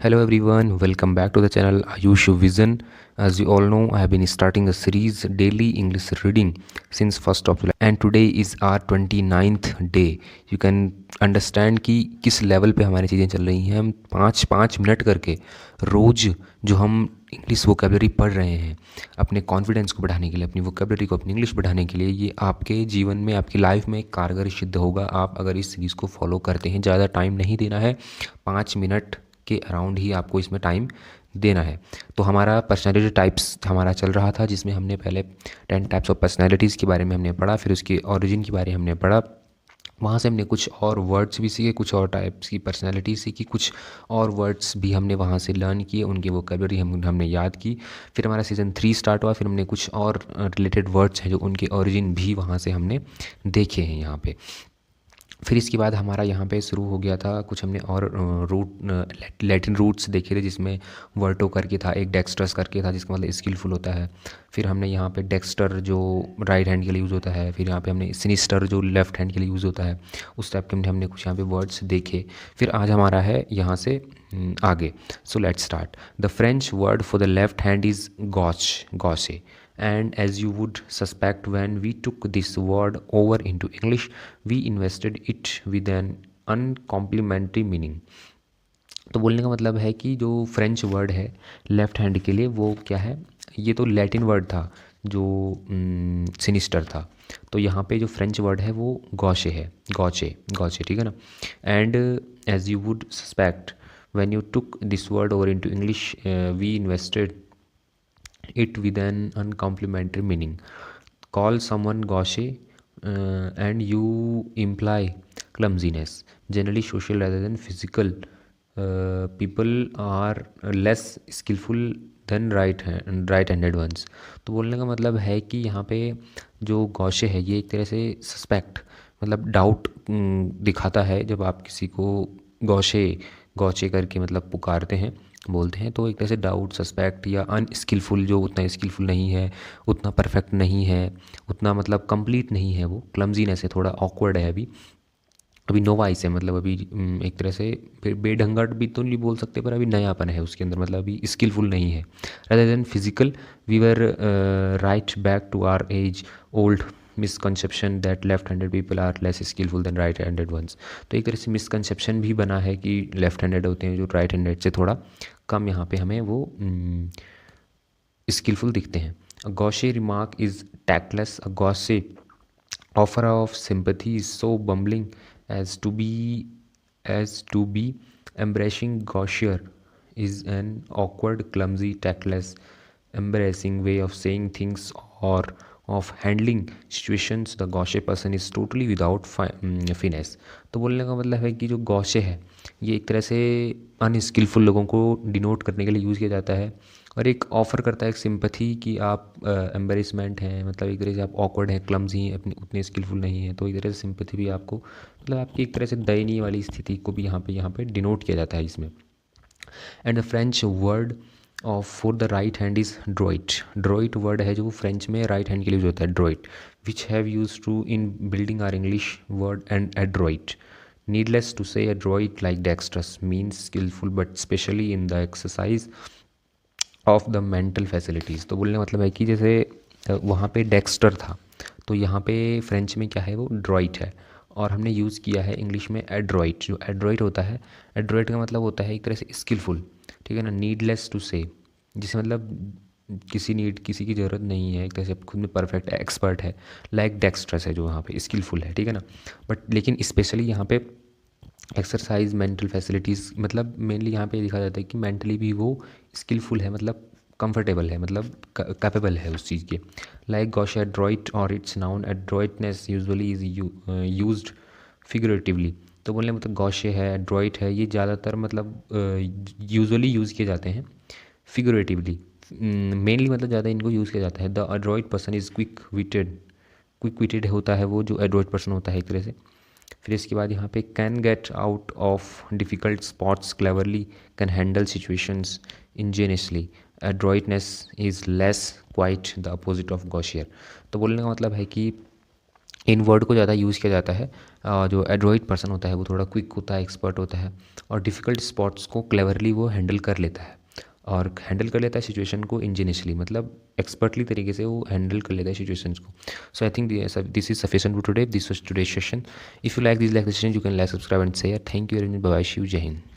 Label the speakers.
Speaker 1: Hello everyone, welcome back to the channel Ayush Vision. As you all know, I have been starting a series daily English reading since 1st of July and today is our 29th day. You can understand कि किस level पे हमारी चीज़ें चल रही हैं। हम 5-5 minute करके रोज़ जो हम इंग्लिश वोकेबलरी पढ़ रहे हैं अपने कॉन्फिडेंस को बढ़ाने के लिए, अपनी वोकेबलरी को, अपनी इंग्लिश बढ़ाने के लिए, ये आपके जीवन में, आपकी लाइफ में कारगर सिद्ध होगा आप अगर इस सीरीज़ को फॉलो करते हैं। ज़्यादा टाइम नहीं देना है, 5 मिनट के अराउंड ही आपको इसमें टाइम देना है। तो हमारा पर्सनैलिटी टाइप्स हमारा चल रहा था, जिसमें हमने पहले 10 टाइप्स ऑफ पर्सनैलिटीज़ के बारे में हमने पढ़ा, फिर उसके ओरिजिन के बारे में हमने पढ़ा। वहाँ से हमने कुछ और वर्ड्स भी सीखे, कुछ और टाइप्स की पर्सनैलिटी सीखी, कुछ और वर्ड्स भी हमने वहाँ से लर्न किए, उनकी वोकेबलरी हमने याद की। फिर हमारा सीज़न 3 स्टार्ट हुआ, फिर हमने कुछ और रिलेटेड वर्ड्स हैं जो उनके ओरिजिन भी वहाँ से हमने देखे हैं यहाँ पे। फिर इसके बाद हमारा यहाँ पे शुरू हो गया था कुछ हमने और रूट लैटिन रूट्स देखे थे, जिसमें वर्टो करके था, एक डेक्स्ट्रस करके था जिसका मतलब स्किलफुल होता है। फिर हमने यहाँ पे डेक्स्टर जो राइट हैंड के लिए यूज़ होता है, फिर यहाँ पे हमने सिनिस्टर जो लेफ्ट हैंड के लिए यूज़ होता है, उस टाइप के हमने कुछ यहाँ पे वर्ड्स देखे। फिर आज हमारा है यहाँ से आगे। So let's start. The French word for the left hand is gauche, gauche, and as you would suspect, when we took this word over into English, we invested it with an uncomplimentary meaning. तो बोलने का मतलब है कि जो French word है left hand के लिए वो क्या है, ये तो लैटिन वर्ड था जो सिनिस्टर था, तो यहाँ पे जो फ्रेंच वर्ड है वो गॉशे है, गॉचे गॉचे, ठीक है ना। And as you would suspect when you took this word over into English we invested it with an uncomplimentary meaning. Call someone gauche and you imply clumsiness, generally social rather than physical. People are less skillful than right-handed ones. तो बोलने का मतलब है कि यहाँ पे जो गौशे है ये एक तरह से सस्पेक्ट मतलब डाउट दिखाता है। जब आप किसी को गौशे गौचे करके मतलब पुकारते हैं, बोलते हैं, तो एक तरह से डाउट, सस्पेक्ट या अनस्किलफुल, जो उतना स्किलफुल नहीं है, उतना परफेक्ट नहीं है, उतना मतलब कंप्लीट नहीं है, वो क्लमजीनेस है, थोड़ा ऑकवर्ड है, अभी नोवाइस है, मतलब अभी एक तरह से बेढंगट भी तो नहीं बोल सकते, पर अभी नयापन है उसके अंदर, मतलब अभी स्किलफुल नहीं है। Rather than physical, we were right back to our age old misconception that left handed people are less skilful than right handed ones. तो एक तरह से मिसकंसेप्शन भी बना है कि लेफ्ट हैंडेड होते हैं जो राइट हैंडेड से थोड़ा कम, यहाँ पे हमें वो स्किलफुल दिखते हैं। A gauche remark is tactless, a gauche offer of sympathy is so bumbling as to be embracing gaucher is an awkward, clumsy, tactless, embarrassing way of saying things or of handling situations. The gauche person is totally without finesse. तो बोलने का मतलब है कि जो गौशे है ये एक तरह से अनस्किलफुल लोगों को डिनोट करने के लिए यूज़ किया जाता है, और एक ऑफ़र करता है एक सिंपथी कि आप एम्बेरसमेंट हैं, मतलब एक तरह से आप ऑकवर्ड हैं, क्लमजी हैं, अपने उतने स्किलफुल नहीं हैं, तो एक तरह से सिंपथी भी आपको मतलब आपकी एक तरह से दयनीय वाली स्थिति को भी यहाँ पे डिनोट किया जाता है इसमें। And the French word of for the right hand is Druitt. Druitt word है जो फ्रेंच में राइट हैंड के लिए यूज होता है, droit, which have use to in building our English word and adroit. Needless to say, adroit like dexterous means skillful, but especially in the exercise of the mental facilities. तो बोलने का मतलब है कि जैसे वहाँ पे डेक्स्टर था, तो यहाँ पे फ्रेंच में क्या है, वो ड्रॉइट है, और हमने यूज़ किया है इंग्लिश में एड्रॉइट। जो एड्रॉइट होता है, एड्रॉइट का मतलब होता है एक तरह से स्किलफुल, ठीक है ना। नीडलेस टू से, जिसे मतलब किसी की ज़रूरत नहीं है, एक तरह से खुद में परफेक्ट एक्सपर्ट है, लाइक डेक्स्ट्रस है जो वहाँ पे स्किलफुल है, ठीक है ना। बट लेकिन स्पेशली यहाँ पे एक्सरसाइज मेंटल फैसिलिटीज़, मतलब मेनली यहाँ पे दिखा जाता है कि मेंटली भी वो स्किलफुल है, मतलब कंफर्टेबल है, मतलब कैपेबल है उस चीज़ के। लाइक गॉश एड्रॉइट और its noun adroitness usually is used figuratively. तो बोलने मतलब गॉशे है, एड्रॉइट है, ये ज़्यादातर मतलब यूजुअली यूज़ किए जाते हैं फिगरेटिवली, मेनली मतलब ज़्यादा इनको यूज़ किया जाता है। The Adroit person is quick witted होता है वो जो एड्रॉइट पर्सन होता है एक तरह से। फिर इसके बाद यहाँ पे can get out of difficult spots cleverly, can handle situations ingeniously, adroitness is less, quite the opposite of gaucherie. तो बोलने का मतलब है कि इन वर्ड को ज़्यादा यूज़ किया जाता है। जो एड्रॉइड पर्सन होता है वो थोड़ा क्विक होता है, एक्सपर्ट होता है और डिफ़िकल्ट स्पॉट्स को क्लेवरली वो हैंडल कर लेता है और हैंडल कर लेता है सिचुएशन को इंजीनियसली, मतलब एक्सपर्टली तरीके से वो हैंडल कर लेता है सिचुएशंस को। So I think this is sufficient for today, this was today session. If you like this session, you can like, subscribe and share. Thank you very much, bye bye, Shiv, जय हिंद।